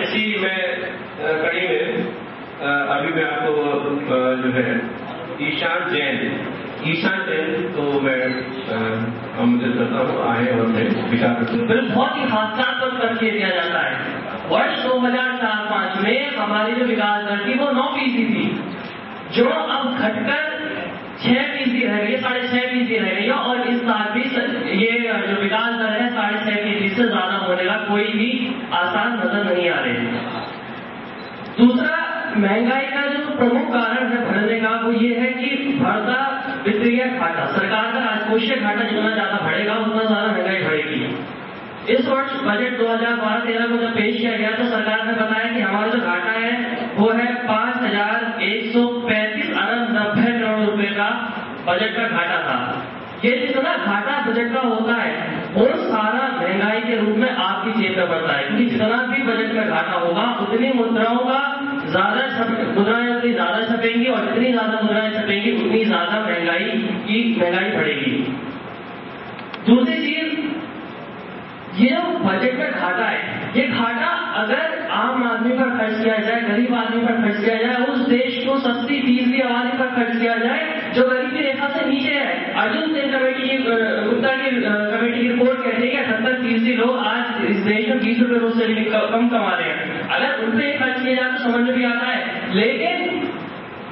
इसी में कड़ी में अभी मैं आपको जो है ईशान जैन तो मैं आमंत्रित करता हूँ आए और मैं विचार बहुत ही हास्यास्पद कर दिया जाता है। वर्ष 2004-05 में हमारी जो विकास दर थी वो 9% थी, जो अब घटकर 6% रह गई, 6.5% रह गई है। और इस साल भी ये जो विकास दर है 6.5% से ज्यादा होने का कोई भी आसार नजर नहीं आ रहे। दूसरा, महंगाई का जो प्रमुख कारण है बढ़ने का वो ये है कि बढ़ता वित्तीय घाटा, सरकार का राजकोषीय घाटा जितना ज्यादा बढ़ेगा उतना ज्यादा महंगाई बढ़ेगी। इस वर्ष बजट 2012-13 को जब पेश किया गया तो सरकार ने बताया कि हमारा जो घाटा है वो है 5,135 अरब 90 करोड़ रुपए का बजट का घाटा था। ये जितना घाटा बजट का होता है वो सारा महंगाई के रूप में आपकी जेब में बढ़ता है, क्योंकि जितना भी बजट में घाटा होगा उतनी मुद्राओं का मुद्राएं उतनी ज्यादा छपेंगी और जितनी ज्यादा मुद्राएं छपेंगी उतनी ज्यादा महंगाई बढ़ेगी। दूसरी चीज, ये जो बजट में घाटा है, ये घाटा अगर आम आदमी पर खर्च किया जाए, गरीब आदमी पर खर्च किया जाए, उस देश को 80% आबादी पर खर्च किया जाए जो गरीबी रेखा से नीचे है। अर्जुन सिंह कमेटी की गुप्ता की कमेटी की रिपोर्ट कहती है कि 70% लोग आज इस देश में 20 रुपए रोज से कम कमा रहे हैं। अगर उन पर खर्च किया जाए तो समझ में भी आता है, लेकिन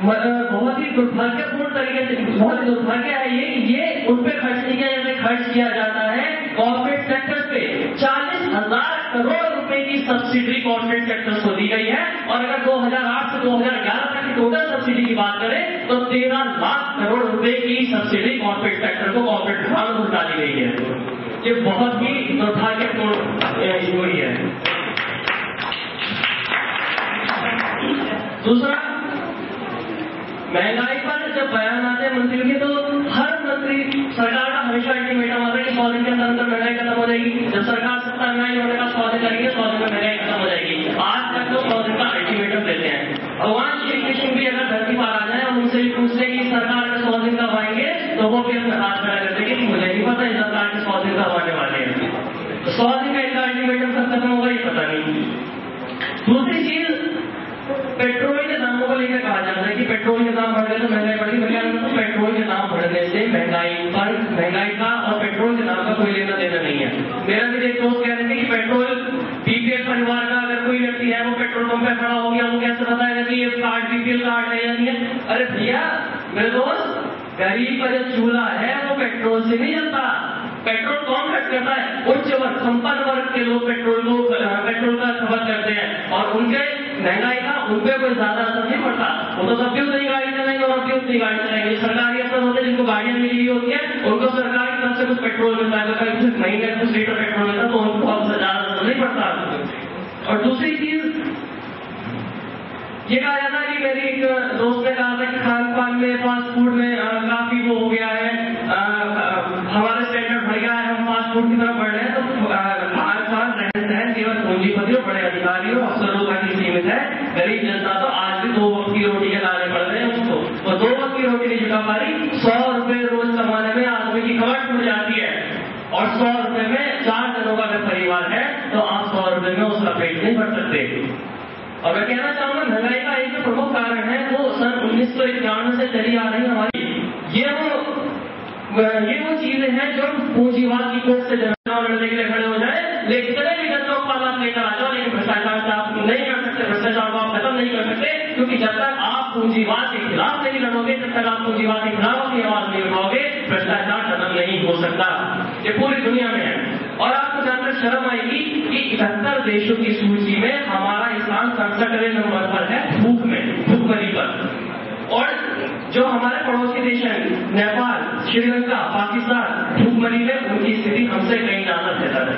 बहुत ही दुर्भाग्यपूर्ण तरीके से, बहुत ही दुर्भाग्य है ये उन पे खर्च नहीं किया जाता, खर्च किया जाता है कॉर्पोरेट सेक्टर पे। 40,000 करोड़ रुपए की सब्सिडी कॉर्पोरेट सेक्टर को दी गई है। और अगर 2008 से 2011 तक की टोटल सब्सिडी की बात करें तो 13 लाख करोड़ रुपए की सब्सिडी कॉर्पोरेट सेक्टर को कॉर्पोरेट विभाग में डाली गई है। ये बहुत ही दुर्भाग्यपूर्ण स्टोरी है। दूसरा, महंगाई पर जब बयान आते हैं मंत्री के तो हर मंत्री, सरकार का हमेशा अल्टीमेटम आता है कि 100 दिन के अंदर महंगाई खत्म हो जाएगी। जब सरकार सत्ता में होने का 100 दिन लगेंगे, 100 दिन में महंगाई खत्म हो जाएगी। आज तक तो 100 दिन का अल्टीमेटम देते हैं। भगवान श्री कृष्ण भी अगर धरती पर आ जाए और उनसे भी पूछते कि सरकार में 100 दिन कब आएंगे तो वो भी अपने हाथ खड़ा करते कि मुझे नहीं पता इस सरकार के 100 दिन कब आने वाले हैं। तो 100 दिन का इनका अल्टीमेटम कब खत्म होगा ये पता नहीं। दूसरी चीज, पेट्रोल के दामों को लेकर कहा जाता है कि पेट्रोल के दाम बढ़ गए तो महंगाई बढ़ी। तो पेट्रोल के दाम बढ़ने से महंगाई का और पेट्रोल के दाम का कोई लेना देना नहीं है। मेरा भी एक दोस्त कह रहे थे कि पेट्रोल बीपीएल परिवार का अगर कोई व्यक्ति है वो पेट्रोल पंप पे खड़ा हो गया, वो कैसे बताएगा कि ये कार्ड बीपीएल कार्ड है या नहीं है। अरे भैया मेरे दोस्त, गरीब का जो चूल्हा है वो पेट्रोल से नहीं जलता। पेट्रोल कौन खर्च करता है? उच्च वर्ग, संपन्न वर्ग के लोग पेट्रोल का खपत करते हैं और उनके महंगाई का उनपे कोई ज्यादा असर नहीं पड़ता। वो तो तब भी उतनी गाड़ी चलाएंगे और भी उतनी गाड़ी चलाएंगे। सरकारी अफसर होते हैं जिनको गाड़ियां मिली होती है, उनको सरकार की तरफ से कुछ पेट्रोल मिलता है, कुछ महीने कुछ लीटर पेट्रोल मिलता है तो उनको बहुत ज्यादा असर नहीं पड़ता। और दूसरी चीज ये कहा जाता है कि मेरी एक दोस्त ने कहा था कि खान पान में, फास्ट फूड में काफी वो हो गया है, हमारे स्टैंडर्ड बढ़ गया है, हम फास्ट फूड की तरफ बढ़ रहे हैं। तो खान पान रहन सहन केवल पूंजीपतियों, बड़े अधिकारियों, अफसरों तक ही सीमित है। गरीब जनता तो आज भी 2 वक्त की रोटी के लाने पड़ रहे हैं उसको। तो 2 वक्त की रोटी नहीं जुटा पा रही। 100 रुपए रोज कमाने में आदमी की कमर टूट जाती है और 100 रुपए में 4 जनों का अगर परिवार है तो आप 100 रुपए में उसका पेट नहीं भर सकते। और मैं कहना चाहूंगा महंगाई का एक जो प्रमुख कारण है वो सन 1991 से चली आ रही हमारी ये वो चीजें हैं जो पूंजीवाद की कोख से चुनाव लड़ने के लिए खड़े हो जाए, लेकिन चले भी जनता उत्पादन लेकर आ जाओ, लेकिन भ्रष्टाचार से आप नहीं कर सकते, भ्रष्टाचार को आप खत्म नहीं कर सकते, क्योंकि जब तक आप पूंजीवाद के खिलाफ नहीं लड़ोगे, जब तक आप पूंजीवाद के खिलाफ अपनी आवाज नहीं उठाओगे, भ्रष्टाचार खत्म नहीं हो सकता। ये पूरी दुनिया में है। और आपको जानकर शर्म आएगी कि 71 देशों की सूची में हमारा स्थान 67वें नंबर पर है भूखमरी पर। और जो हमारे पड़ोसी देश हैं, नेपाल, श्रीलंका, पाकिस्तान, भूखमरी में उनकी स्थिति हमसे कहीं ज्यादा बेहतर है।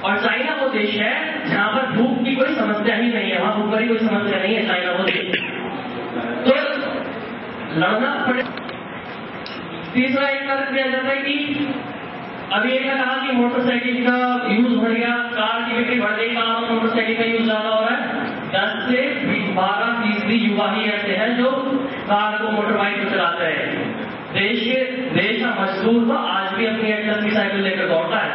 और चाइना वो देश है जहां पर भूख की कोई समस्या ही नहीं है, वहां भूखमरी कोई समस्या नहीं है, चाइना वो देश। तो लड़ना पड़े। तीसरा एक कारण किया जाता है कि अभी एक ने कहा कि मोटरसाइकिल का यूज बढ़ गया, कार की बिक्री बढ़ गई, कार और मोटरसाइकिल का यूज ज्यादा हो रहा है। 10 से 12% युवा ही ऐसे हैं जो कार को मोटर बाइक पर चलाते हैं। देश का मजदूर तो आज भी अपनी एटलस की साइकिल लेकर दौड़ता है।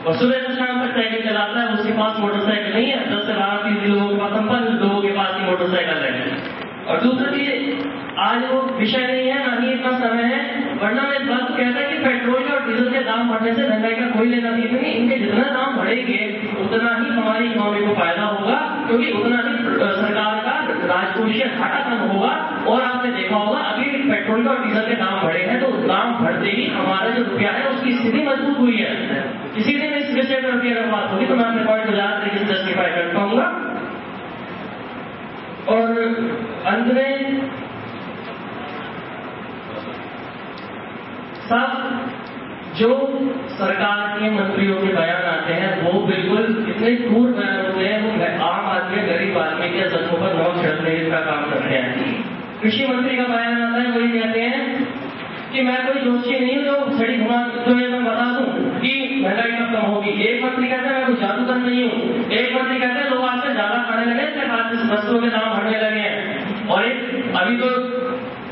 और सुबह से शाम तक साइकिल चलाता है, उसके पास मोटरसाइकिल नहीं है, 10 से 12 लोगों के पास, संपन्न लोगों के पास ही मोटरसाइकिल है। और दूसरा चीज, आज वो विषय नहीं है, ना ही इतना समय है, वरना मैं इस बात को कहता है कि पेट्रोल और डीजल के दाम बढ़ने से महंगाई का कोई लेना नहीं, क्योंकि इनके जितना दाम बढ़ेंगे उतना ही हमारी इकोनॉमी को फायदा होगा, क्योंकि उतना ही सरकार का राजकोषीय घाटा कम होगा। और आपने देखा होगा अभी पेट्रोल और डीजल के दाम बढ़े हैं, तो दाम बढ़ते ही हमारा जो रुपया है उसकी स्थिति मजबूत हुई है। किसी दिन इस विषय पर रुपया अगर बात होगी तो मैं अपने पॉइंट गुजरात तरीके से जस्टिफाई कर पाऊंगा। और अंत में सब जो सरकार के मंत्रियों के बयान आते हैं वो बिल्कुल इतने क्रूर बयान होते हैं, वो आम आदमी, गरीब आदमी के जख्मों पर नोक छिड़कने का काम करते हैं। कृषि मंत्री का बयान आता है, वही कहते हैं कि मैं कोई जोशी नहीं हूँ जो छड़ी घुमा तुम्हें मैं बता दूं कि महंगाई कब कम होगी। एक मंत्री कहता है मैं कोई जादूगर नहीं हूँ, एक मंत्री कहता है लोग आजकल ज्यादा खाने लगे, इसके बाद वस्तुओं के दाम बढ़ने लगे हैं। और एक अभी तो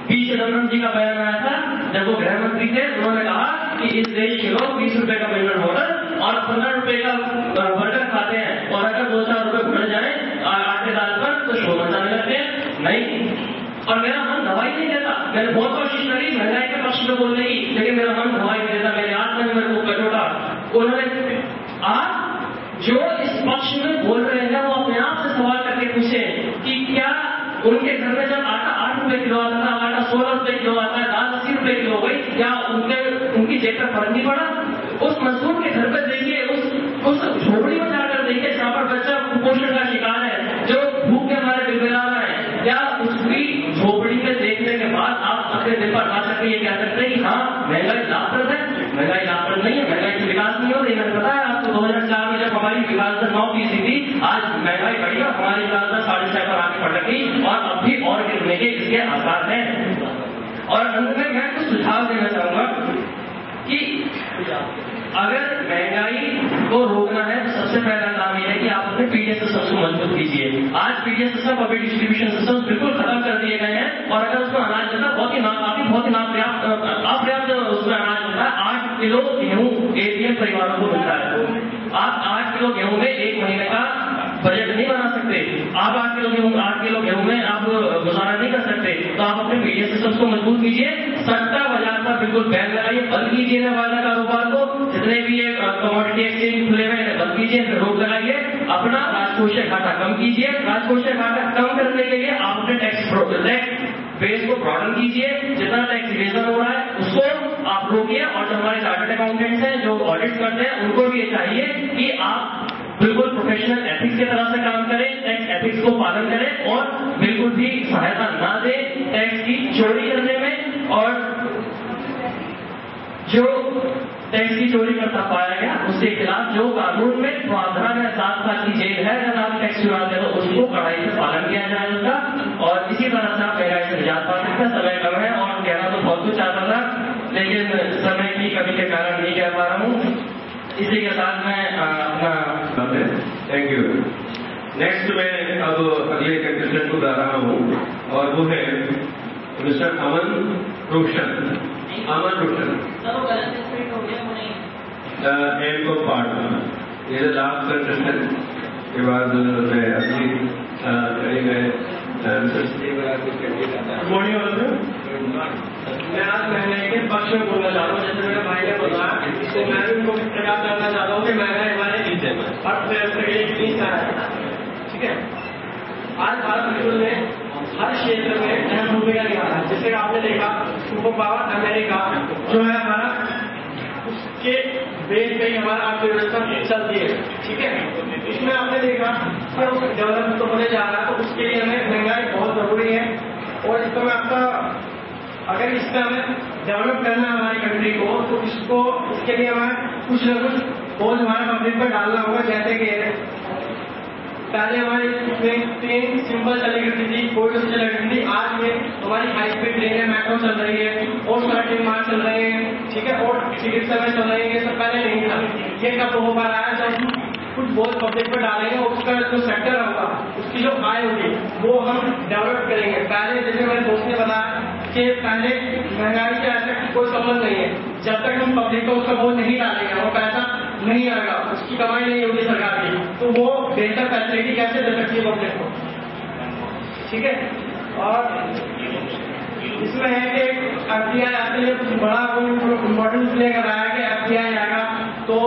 पी चिदम्बरम जी का बयान आया था, जब वो गृह मंत्री थे, उन्होंने कहा कि इस देश के लोग 20 रुपए का मिनरल वाटर और 15 रुपए का बर्गर खाते हैं, और अगर 2-4 रुपए बढ़ जाए आटे दाल पर तो शोर मचाने लगते हैं। नहीं, और मेरा मन दवाई नहीं देता, मैंने बहुत कोशिश करी महंगाई के पक्ष में बोलने की, लेकिन मेरा मन दवाई नहीं देता, मेरे आत्मा ने मेरे को कटोटा। उन्होंने आप जो इस पक्ष में बोल रहे हैं वो अपने आप से सवाल करके पूछे कि क्या उनके घर में जब आटा 8 रुपए किलो आता था, आटा 16 रुपए किलो आता है, दाल 80 रुपए किलो हो गई, क्या उनकी जेब पर फर्क नहीं पड़ा? उस मजदूर के घर पर देखिए, उस झोपड़ी में जाकर देखिए जहाँ पर बच्चा कुपोषण का शिकार है, जो भूख के मारे बिलबिला रहा है, क्या उसकी झोपड़ी में देखने के बाद आप अपने दिल पर बात करके ये कह सकते हैं कि हाँ महंगाई लाभप्रद है? महंगाई लाभप्रद नहीं है, महंगाई से विकास नहीं हो रही। मैंने बताया आपको 2004 में जब हमारी विकास दर 9% थी, आज महंगाई बढ़ी और हमारी विकास दर 6.5 पर आगे बढ़ गई, और अब भी और गिरने के इसके आसार हैं। और अंत में मैं कुछ सुझाव देना चाहूंगा कि अगर महंगाई को रोकना है तो सबसे पहला काम यह है कि आप अपने पीडीएस सिस्टम को मजबूत कीजिए। आज PDS system, public distribution system बिल्कुल खत्म कर दिए गए हैं, और अगर उसमें अनाज मिलता है बहुत ही अपर्याप्त उसमें अनाज मिलता है। 8 किलो गेहूं एपीएल परिवारों को मिलता है। आप 8 किलो गेहूं में 1 महीने का बजट नहीं बना सकते। आप 8 किलो गेहूं में आप गुजारा नहीं कर सकते, तो आप अपने पीडीएस सिस्टम को मजबूत कीजिए। सट्टा बाजार पर बिल्कुल बैन लगाइए, बंद कीजिए वाला कारोबार को, जितने भी ये कमोडिटी एक्सचेंज खुले हुए हैं बंद कीजिए, रोक लगाइए, अपना राजकोषीय घाटा कम कीजिए। राजकोषीय घाटा कम करने के लिए आप अपने टैक्स बेस को ब्रॉडन कीजिए, जितना टैक्स इवेजन हो रहा है उसको आप रोकिए। और जो हमारे चार्टर्ड अकाउंटेंट्स हैं जो ऑडिट करते हैं, उनको भी ये चाहिए कि आप बिल्कुल प्रोफेशनल एथिक्स की तरह से काम करें, टैक्स एथिक्स को पालन करें, और बिल्कुल भी सहायता ना दें टैक्स की चोरी करने में। और जो टैक्स की चोरी करता पाया गया उसके खिलाफ जो कानून में प्रावधान है 7 साल की जेल है, अगर आप टैक्स चुराते हो उसको कड़ाई से पालन किया जाए उसका। और इसी तरह से आप महंगाई से निजात पा सकते हैं। समय कम है और कहना तो बहुत कुछ चाहता था, लेकिन समय की कमी के कारण नहीं कह पा रहा हूँ। इसी के साथ मैं अपना थैंक यू। नेक्स्ट मैं अब अगले कंटेस्टेंट को ला रहा हूँ, और वो है मिस्टर अमन रोशन। एम को पार्ट ये लास्ट कंटेस्टेंट के बाद मैं अगली good morning all of you. मैं आज महंगाई के पक्ष में बोलना चाह रहा हूँ। जैसे मेरे भाई ने बताया, तो मैं भी उनको प्रकाश करना चाहता हूँ कि महंगाई हमारे अर्थव्यवस्था के लिए कितनी सहायक है। ठीक है, आज भारत बिल्कुल ने हर क्षेत्र में अहम भूमिका निभाया है। जैसे आपने देखा सुपर पावर अमेरिका जो है हमारा, उसके बेस पे ही हमारा अर्थव्यवस्था चलती है। ठीक है, इसमें आपने देखा कि डेवलप तो होने जा रहा है, तो उसके लिए हमें महंगाई बहुत जरूरी है। और इसको मैं आपका, अगर इसका हमें डेवलप करना है हमारी कंट्री को, तो इसके लिए हमें कुछ न कुछ बोझ हमारे पब्लिक पर डालना होगा। जैसे कि पहले हमारी ट्रेन सिंपल चली करती थी, कोई से चली करती थी, आज में हमारी हाई स्पीड ट्रेनें मेट्रो चल रही है, और सड़क निर्माण चल रहे हैं। ठीक है, और चिकित्सा में चल रही है, ये सब पहले नहीं था। ये कब हो पा रहा है? जब कुछ बहुत पब्लिक पर डालेंगे, उसका जो सेक्टर होगा, उसकी जो आय होगी वो हम डेवलप करेंगे। पहले जैसे मेरे दोस्त ने बताया कि पहले महंगाई से ऐसा कोई संबंध नहीं है, जब तक हम पब्लिक को उसका बोझ नहीं डालेंगे, वो पैसा नहीं आएगा, उसकी कमाई नहीं होगी सरकार की, तो वो बेहतर फैसिलिटी कैसे दे सकती है पब्लिक को? ठीक है। और इसमें है कि एफडीआई आते हैं, कुछ बड़ा इम्पोर्टेंस लेकर आया कि एफडीआई आएगा तो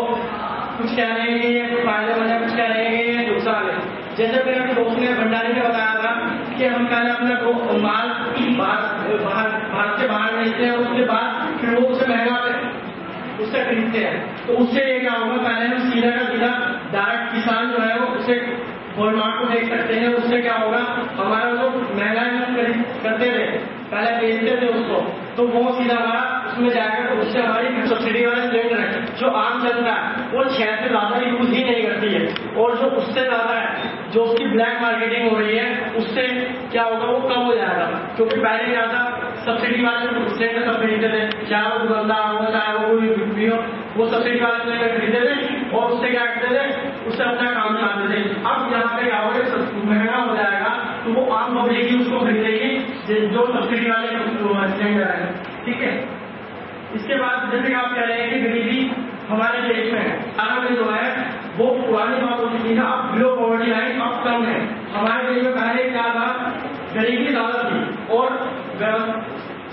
कुछ कह रहे हैं कि ये फायदेमंद है, कुछ कह रहे हैं कि ये नुकसान है। जैसे मेरे दोस्त ने भंडारी ने बताया था कि हम पहले अपना माल भारत से बाहर भेजते हैं, उसके बाद फिर वो उसे महंगा उससे खरीदते हैं, तो उससे ये क्या होगा, पहले हम सीधा का सीधा डायरेक्ट किसान जो है वो उसे हॉलमार्क को देख सकते हैं, उससे क्या होगा, हमारा जो महंगाई करते थे पहले बेचते थे उसको, तो वो सीधा हमारा उसमें जाएगा, तो उससे हमारी सब्सिडी वाले सिलेंडर है जो आम जनता है वो 6 से ज्यादा यूज ही नहीं करती है, और जो उससे ज्यादा है जो उसकी ब्लैक मार्केटिंग हो रही है उससे क्या होगा, वो कम हो जाएगा। क्योंकि पहले ज्यादा सब्सिडी वाले सिलेंडर सब खरीदते थे, चाहे वो दुकानदार हो चाहे वो कोई भी हो, वो सब्सिडी वाले सिलेंडर खरीदते थे और उससे क्या करते थे, उससे अपना काम चलाते थे। अब यहाँ पे क्या होगा, महंगा हो जाएगा तो वो आम पब्लिक ही उसको खरीदेगी जो सब्सिडी वाले सिलेंडर है। ठीक है। इसके बाद जैसे आप कह रहे हैं कि गरीबी हमारे देश में है, में जो है वो पुरानी बात हो चुकी है, अब बिलो पॉवर्टी लाइन अब कम है। हमारे देश में पहले क्या था, गरीबी ज्यादा थी और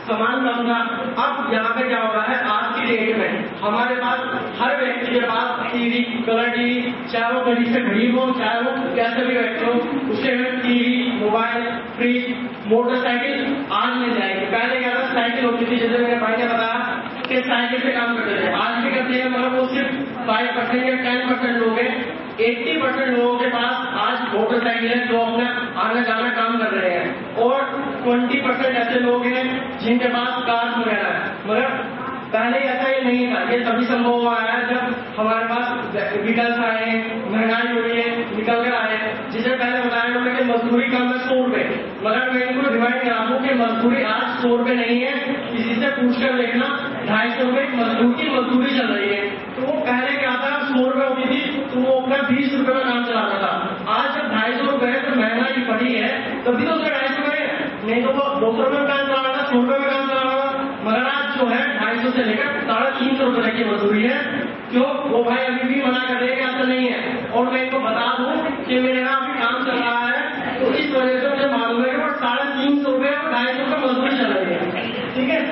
समान कम था। अब यहाँ पे क्या हो रहा है, आज की डेट में हमारे पास हर व्यक्ति के पास टीवी, कलर टीवी, चाहे वो गरीब से गरीब हो चाहे वो कैसे भी व्यक्ति हो, उसके में टीवी, मोबाइल, फ्रिज, मोटरसाइकिल आज मिल जाएगी। पहले क्या था, साइकिल होती थी, जैसे मेरे भाई ने बताया कि साइकिल से काम करते थे, आज भी करते हैं, मगर वो सिर्फ 5% या 10% लोग हैं। 80% लोगों के पास आज मोटरसाइकिल है जो अपना आना जाना काम कर रहे हैं, और 20% ऐसे लोग हैं जिनके पास कार वगैरह है। मगर पहले ऐसा ही नहीं था, ये तभी संभव हुआ है जब हमारे पास व्हीकल्स आए हैं, महंगाई हो रही है, निकल कर आए हैं। जिसे पहले बताया उन्होंने कि मजदूरी कम है 100 रुपए, मगर मैं इनको रिमाइंड करा दूं कि मजदूरी आज 100 रुपए नहीं है, किसी से पूछकर देखना 250 रुपए मजदूर की मजदूरी चल रही है। तो वो पहले क्या था, 100 रुपए होती थी तो वो अपना 20 रुपए में काम चलाता था। आज जब 250 रुपए तो महंगाई बढ़ी है तभी तो उसका 250 रुपए है, नहीं तो वो 200 रुपए में काम चला रहा था, 100 रुपए में काम चला रहा था। मगर आज जो है 250 से लेकर 350 रुपए तक की मजदूरी है। क्यों? वो भाई अभी भी मना कर रहे हैं कि ऐसा नहीं है, और मैं इनको बता दूं कि मेरे यहाँ अभी काम चल रहा है, तो इस वजह से मुझे मालूम है कि वो 350 रुपए और 250 रुपए मजदूरी चल रही है। ठीक है।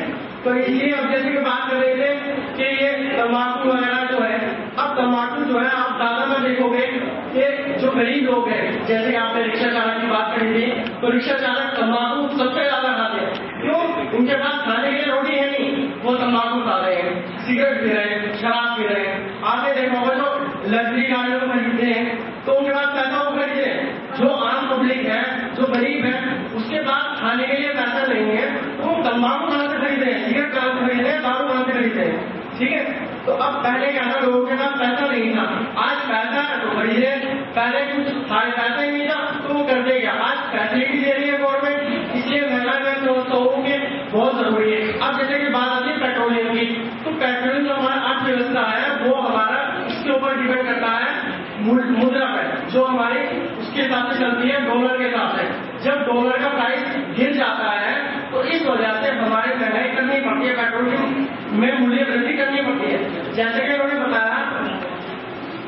तो इसलिए अब जैसे कि बात कर रहे थे कि ये तम्बाकू वगैरह जो है, अब तम्बाकू जो है आप ज्यादा में देखोगे कि जो गरीब लोग हैं, जैसे आपने रिक्शा चालक की बात करी थी, तो रिक्शा चालक तम्बाकू सबसे ज्यादा खाते हैं। क्यों? उनके पास खाने के लिए रोटी है नहीं, वो तम्बाकू खा रहे हैं, सिगरेट पी रहे हैं, शराब पी रहे हैं। आपने देखा होगा जो लग्जरी गाड़ियों को खरीदते हैं तो उनके पास पैसा वो खरीदते हैं। जो आम पब्लिक है, जो गरीब है, उसके पास खाने के लिए पैसा नहीं है, तो वो तम्बाकू कहाँ से खरीदते हैं, सिगरेट कहाँ से खरीदते हैं, दारू कहाँ से खरीदते हैं। ठीक है। तो अब पहले क्या था, लोगों के पास पैसा नहीं था, आज पैसा है तो खरीदे। पहले कुछ पैसा ही नहीं था तो वो कर देगा, आज फैसिलिटी दे रही है गवर्नमेंट, इसलिए महंगा मैं समझता हूँ कि बहुत जरूरी है। अब जैसे कि बात आती है पेट्रोलियम की, तो पेट्रोलियम जो हमारा अर्थव्यवस्था है वो हमारा इसके ऊपर डिपेंड करता है मुद्रा पर, जो हमारी उसके हिसाब से चलती है डॉलर के हिसाब से। जब डॉलर का प्राइस गिर जाता है तो इस वजह से हमारे महंगाई करनी पड़ती है, पेट्रोलियम में मूल्य वृद्धि करनी पड़ती है। जैसे कि उन्होंने बताया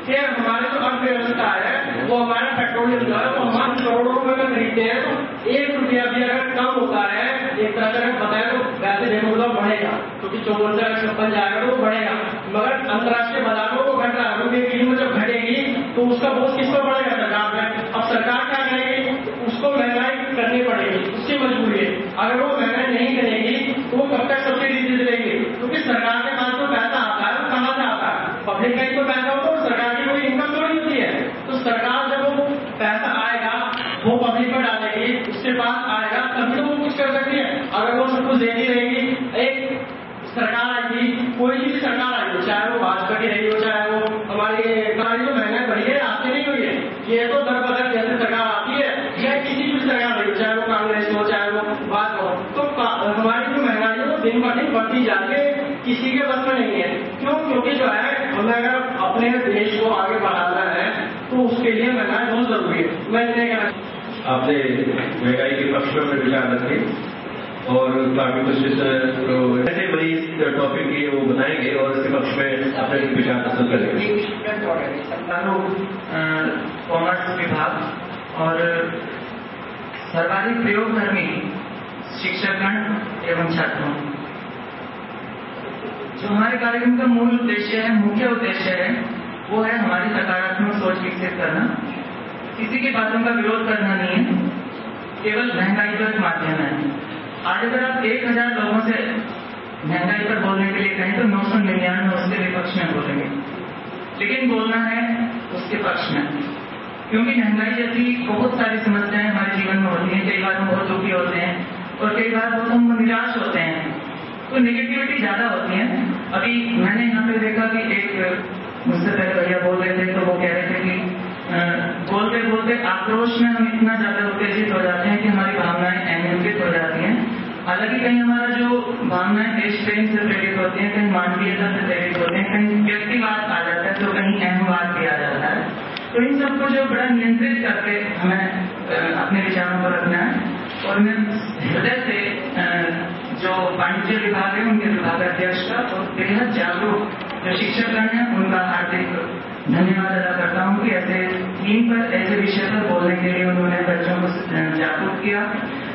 कि हमारे जो अर्थव्यवस्था है वो हमारा पेट्रोलियम जो है वो हम करोड़ों रुपए में खरीदते हैं, तो 1 रुपया भी अगर कम होता है, एक तरह से बताया तो वैसे देखो तो बढ़ेगा, क्योंकि 54 से 56 जाएगा तो बढ़ेगा, मगर अंतर्राष्ट्रीय बाजारों को घट रहा है, रुपये की कीमत जब घटेगी तो उसका बोझ किस पर बढ़ेगा, सरकार पे। अब सरकार क्या करेगी, उसको महंगाई करनी पड़ेगी, उसकी मजबूरी है। अगर वो महंगाई नहीं करेगी तो वो कब तक सब्सिडी दे देगी, क्योंकि सरकार के पास जो पैसा आता है वो कहाँ से आता है, पब्लिक का ही तो पैसा हो, तो सरकार की कोई इनकम थोड़ी होती है। तो सरकार जब वो पैसा आएगा वो पब्लिक पर डालेगी, उसके पास आएगा तभी तो वो कुछ कर सकती है। अगर वो सब कुछ देती रहेगी, एक सरकार आएगी, कोई भी सरकार आएगी, चाहे वो भाजपा की रही हो चाहे वो हमारी जो महंगाई बढ़ी है आती नहीं हुई है, ये तो दर बदर जैसे सरकार आती है या किसी भी सरकार रही हो, चाहे वो कांग्रेस हो चाहे वो बात हो, तो हमारी जो महंगाई है वो दिन ब दिन बढ़ती जाती है, किसी के बस में नहीं है। क्यों? क्योंकि जो है हमें अगर अपने देश को आगे बढ़ाना है तो उसके लिए महंगाई बहुत जरूरी है। मैं इतने कहना, आपने महंगाई के पक्ष में विचार रखे, और काफी कुछ ऐसे मरीज टॉपिक की वो बताएंगे और इसके पक्ष में अपने विचार प्रस्तुत करेंगे। कॉमर्स विभाग और सर्वाधिक प्रयोगधर्मी शिक्षकगण एवं छात्रों, जो हमारे कार्यक्रम का मूल उद्देश्य है, मुख्य उद्देश्य है, वो है हमारी सकारात्मक सोच विकसित करना। किसी की बातों का विरोध करना नहीं है, केवल महंगाई का माध्यम है। आज अगर आप 1000 लोगों से महंगाई पर बोलने के लिए कहें तो 999 उसके विपक्ष में बोलेंगे, लेकिन बोलना है उसके पक्ष में, क्योंकि महंगाई जैसी बहुत सारी समस्याएं हमारे जीवन में होती हैं। कई बार हम बहुत दुखी होते हैं और कई बार बहुत हम निराश होते हैं, तो नेगेटिविटी ज्यादा होती है। अभी मैंने यहाँ पे देखा कि एक मुझसे पहले भैया बोल रहे थे, तो वो कह रहे थे कि बोलते बोलते आक्रोश में हम इतना ज्यादा उत्तेजित हो जाते हैं कि हमारी भावनाएं अनियंत्रित हो जाती हैं। हालांकि कहीं हमारा जो भावनाएं देश प्रेम से प्रेरित होती हैं, कहीं मानवीयता से प्रेरित होते हैं, कहीं व्यक्तिवाद आ जाता है, तो कहीं अहमवाद भी आ जाता है। तो इन सबको जो बड़ा नियंत्रित करके हमें अपने विचारों को रखना है। और मैं हृदय से जो वाणिज्य विभाग है उनके विभाग अध्यक्ष का और बेहद जागरूक जो शिक्षकगण हैं उनका हार्दिक धन्यवाद अदा करता हूँ कि ऐसे थीम पर, ऐसे विषय पर बोलने के लिए उन्होंने बच्चों को जागरूक किया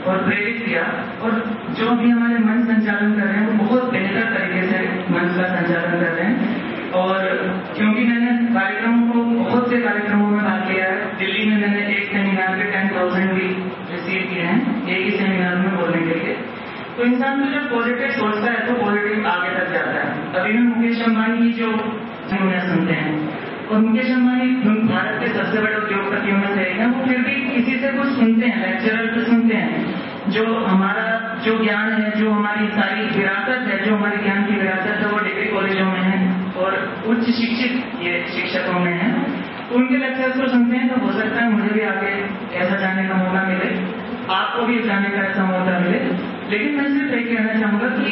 और प्रेरित किया। और जो भी हमारे मंच संचालन कर रहे हैं वो बहुत बेहतर तरीके से मंच का संचालन कर रहे हैं। और क्योंकि मैंने कार्यक्रमों को, बहुत से कार्यक्रमों में भाग लिया है, दिल्ली में मैंने एक सेमिनार के 10,000 भी रिसीव किए हैं एक ही सेमिनार में बोलने के लिए। तो इंसान तो जब पॉजिटिव सोचता है तो पॉजिटिव आगे तक जाता है। अभी हम मुकेश अंबानी की जो उन्हें सुनते हैं, और मुकेश अंबानी भारत के सबसे बड़े उद्योगपतियों में से एक है, वो फिर भी किसी से कुछ सुनते हैं, लेक्चरर से सुनते हैं। जो हमारा जो ज्ञान है, जो हमारी सारी विरासत है, जो हमारी ज्ञान की विरासत है, वो डिग्री कॉलेजों में है और उच्च शिक्षित ये शिक्षकों में है। तो उनके लेक्चर्स को सुनते हैं, तो हो सकता है मुझे भी आगे ऐसा जाने का मौका मिले, आपको भी जाने का ऐसा मौका मिले। लेकिन मैं सिर्फ ये कहना चाहूंगा कि